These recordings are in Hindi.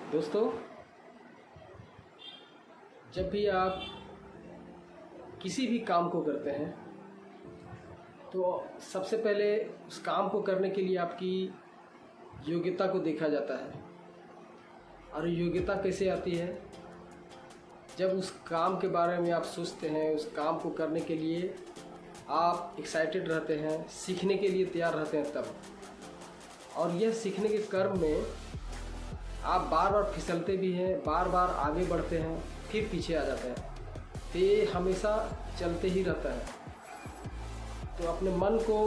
दोस्तों, जब भी आप किसी भी काम को करते हैं तो सबसे पहले उस काम को करने के लिए आपकी योग्यता को देखा जाता है। और योग्यता कैसे आती है? जब उस काम के बारे में आप सोचते हैं, उस काम को करने के लिए आप एक्साइटेड रहते हैं, सीखने के लिए तैयार रहते हैं तब। और यह सीखने के क्रम में आप बार बार फिसलते भी हैं, बार बार आगे बढ़ते हैं, फिर पीछे आ जाते हैं। तो ये हमेशा चलते ही रहता है। तो अपने मन को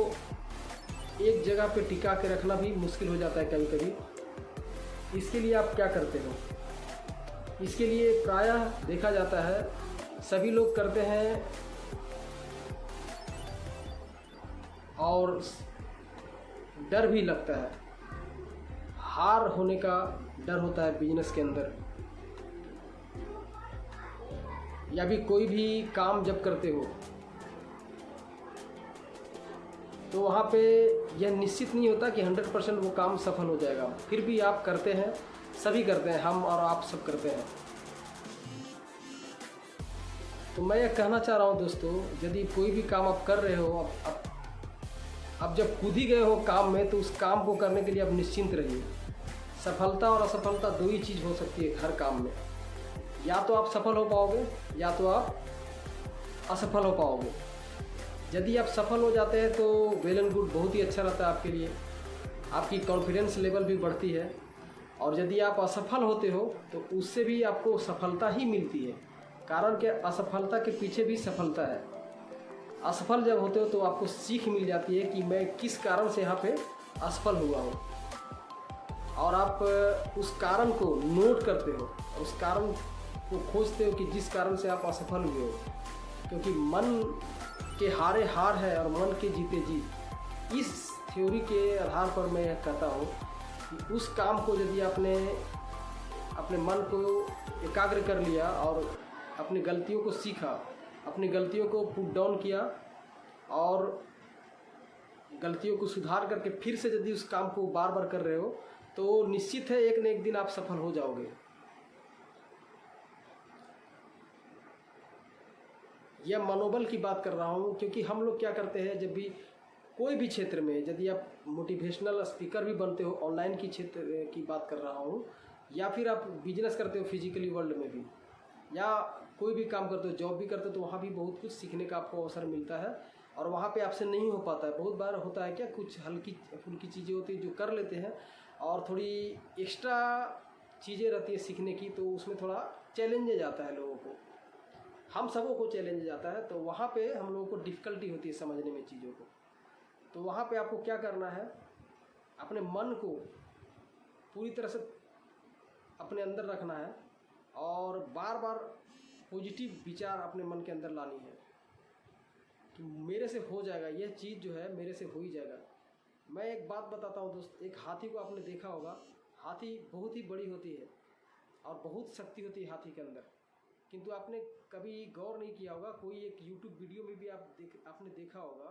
एक जगह पे टिका के रखना भी मुश्किल हो जाता है कभी कभी। इसके लिए आप क्या करते हो? इसके लिए प्रायः देखा जाता है सभी लोग करते हैं और डर भी लगता है। हार होने का डर होता है बिजनेस के अंदर, या भी कोई भी काम जब करते हो तो वहाँ पे यह निश्चित नहीं होता कि 100% वो काम सफल हो जाएगा। फिर भी आप करते हैं, सभी करते हैं, हम और आप सब करते हैं। तो मैं यह कहना चाह रहा हूँ दोस्तों, यदि कोई भी काम आप कर रहे हो, अब जब कूद ही गए हो काम में, तो उस काम को करने के लिए आप निश्चिंत रहिए। सफलता और असफलता दो ही चीज़ हो सकती है हर काम में। या तो आप सफल हो पाओगे या तो आप असफल हो पाओगे। यदि आप सफल हो जाते हैं तो वेल एंड गुड, बहुत ही अच्छा रहता है आपके लिए, आपकी कॉन्फिडेंस लेवल भी बढ़ती है। और यदि आप असफल होते हो तो उससे भी आपको सफलता ही मिलती है, कारण कि असफलता के पीछे भी सफलता है। असफल जब होते हो तो आपको सीख मिल जाती है कि मैं किस कारण से यहाँ पे असफल हुआ हूँ, और आप उस कारण को नोट करते हो, उस कारण को खोजते हो कि जिस कारण से आप असफल हुए हो। क्योंकि मन के हारे हार है और मन के जीते जीत। इस थ्योरी के आधार पर मैं यह कहता हूँ कि उस काम को यदि आपने अपने मन को एकाग्र कर लिया और अपनी गलतियों को सीखा, अपनी गलतियों को पुट डाउन किया और गलतियों को सुधार करके फिर से यदि उस काम को बार बार कर रहे हो तो निश्चित है एक न एक दिन आप सफल हो जाओगे। यह मनोबल की बात कर रहा हूँ, क्योंकि हम लोग क्या करते हैं, जब भी कोई भी क्षेत्र में, यदि आप मोटिवेशनल स्पीकर भी बनते हो, ऑनलाइन की क्षेत्र की बात कर रहा हूँ, या फिर आप बिजनेस करते हो फिजिकली वर्ल्ड में भी, या कोई भी काम करते हो, जॉब भी करते हो, तो वहाँ भी बहुत कुछ सीखने का आपको अवसर मिलता है। और वहाँ पे आपसे नहीं हो पाता है। बहुत बार होता है क्या, कुछ हल्की फुल्की चीज़ें होती हैं जो कर लेते हैं, और थोड़ी एक्स्ट्रा चीज़ें रहती है सीखने की, तो उसमें थोड़ा चैलेंज जाता है लोगों को, हम सबों को चैलेंज जाता है। तो वहाँ पे हम लोगों को डिफ़िकल्टी होती है समझने में चीज़ों को। तो वहाँ पे आपको क्या करना है, अपने मन को पूरी तरह से अपने अंदर रखना है और बार बार पॉजिटिव विचार अपने मन के अंदर लानी है कि मेरे से हो जाएगा, यह चीज़ जो है मेरे से हो ही जाएगा। मैं एक बात बताता हूँ दोस्त, एक हाथी को आपने देखा होगा। हाथी बहुत ही बड़ी होती है और बहुत शक्ति होती है हाथी के अंदर, किंतु आपने कभी गौर नहीं किया होगा, कोई एक यूट्यूब वीडियो में भी आपने देखा होगा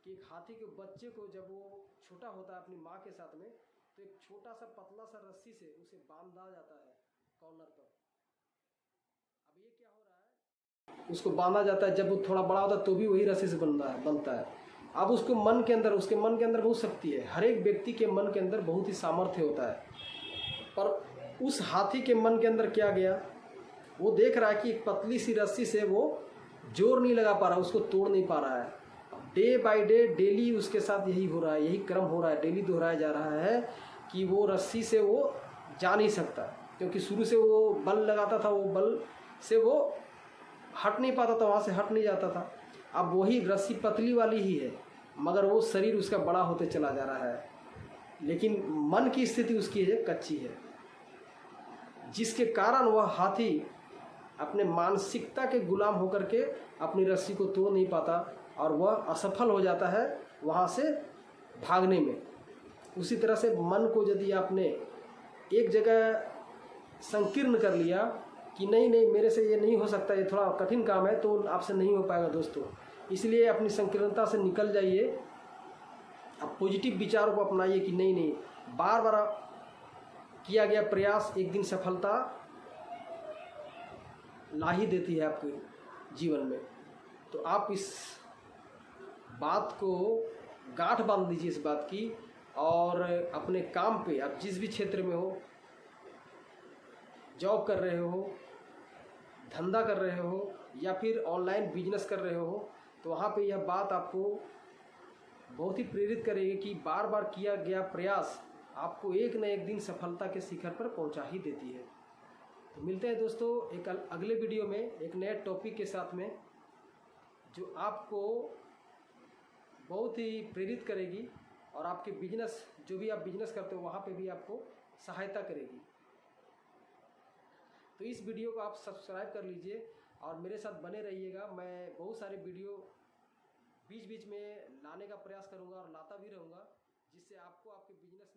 कि एक हाथी के बच्चे को जब वो छोटा होता है अपनी माँ के साथ में, तो एक छोटा सा पतला सा रस्सी से उसे बांधा जाता है कॉर्नर पर। अब ये क्या हो रहा है, उसको बांधा जाता है, जब वो थोड़ा बड़ा होता है तो भी वही रस्सी से बनता है। अब उसके मन के अंदर बहुत शक्ति है। हर एक व्यक्ति के मन के अंदर बहुत ही सामर्थ्य होता है, पर उस हाथी के मन के अंदर क्या गया, वो देख रहा है कि एक पतली सी रस्सी से वो जोर नहीं लगा पा रहा, उसको तोड़ नहीं पा रहा है। डे बाय डे डेली उसके साथ यही हो रहा है, यही क्रम हो रहा है, डेली दोहराया जा रहा है कि वो रस्सी से वो जा नहीं सकता, क्योंकि शुरू से वो बल लगाता था, वो बल से वो हट नहीं पाता था, वहाँ से हट नहीं जाता था। अब वही रस्सी पतली वाली ही है, मगर वो शरीर उसका बड़ा होते चला जा रहा है, लेकिन मन की स्थिति उसकी है कच्ची है, जिसके कारण वह हाथी अपने मानसिकता के गुलाम होकर के अपनी रस्सी को तोड़ नहीं पाता और वह असफल हो जाता है वहाँ से भागने में। उसी तरह से मन को यदि आपने एक जगह संकीर्ण कर लिया कि नहीं मेरे से ये नहीं हो सकता, ये थोड़ा कठिन काम है, तो आपसे नहीं हो पाएगा दोस्तों। इसलिए अपनी संकीर्णता से निकल जाइए, आप पॉजिटिव विचारों को अपनाइए कि नहीं बार बार किया गया प्रयास एक दिन सफलता ला ही देती है आपके जीवन में। तो आप इस बात को गांठ बांध दीजिए इस बात की, और अपने काम पे आप जिस भी क्षेत्र में हो, जॉब कर रहे हो, धंधा कर रहे हो या फिर ऑनलाइन बिजनेस कर रहे हो, तो वहाँ पे यह बात आपको बहुत ही प्रेरित करेगी कि बार बार किया गया प्रयास आपको एक न एक दिन सफलता के शिखर पर पहुँचा ही देती है। तो मिलते हैं दोस्तों एक अगले वीडियो में एक नए टॉपिक के साथ में, जो आपको बहुत ही प्रेरित करेगी और आपके बिजनेस, जो भी आप बिजनेस करते हो वहाँ पे भी आपको सहायता करेगी। तो इस वीडियो को आप सब्सक्राइब कर लीजिए और मेरे साथ बने रहिएगा। मैं बहुत सारे वीडियो बीच बीच में लाने का प्रयास करूँगा और लाता भी रहूँगा, जिससे आपको आपके बिजनेस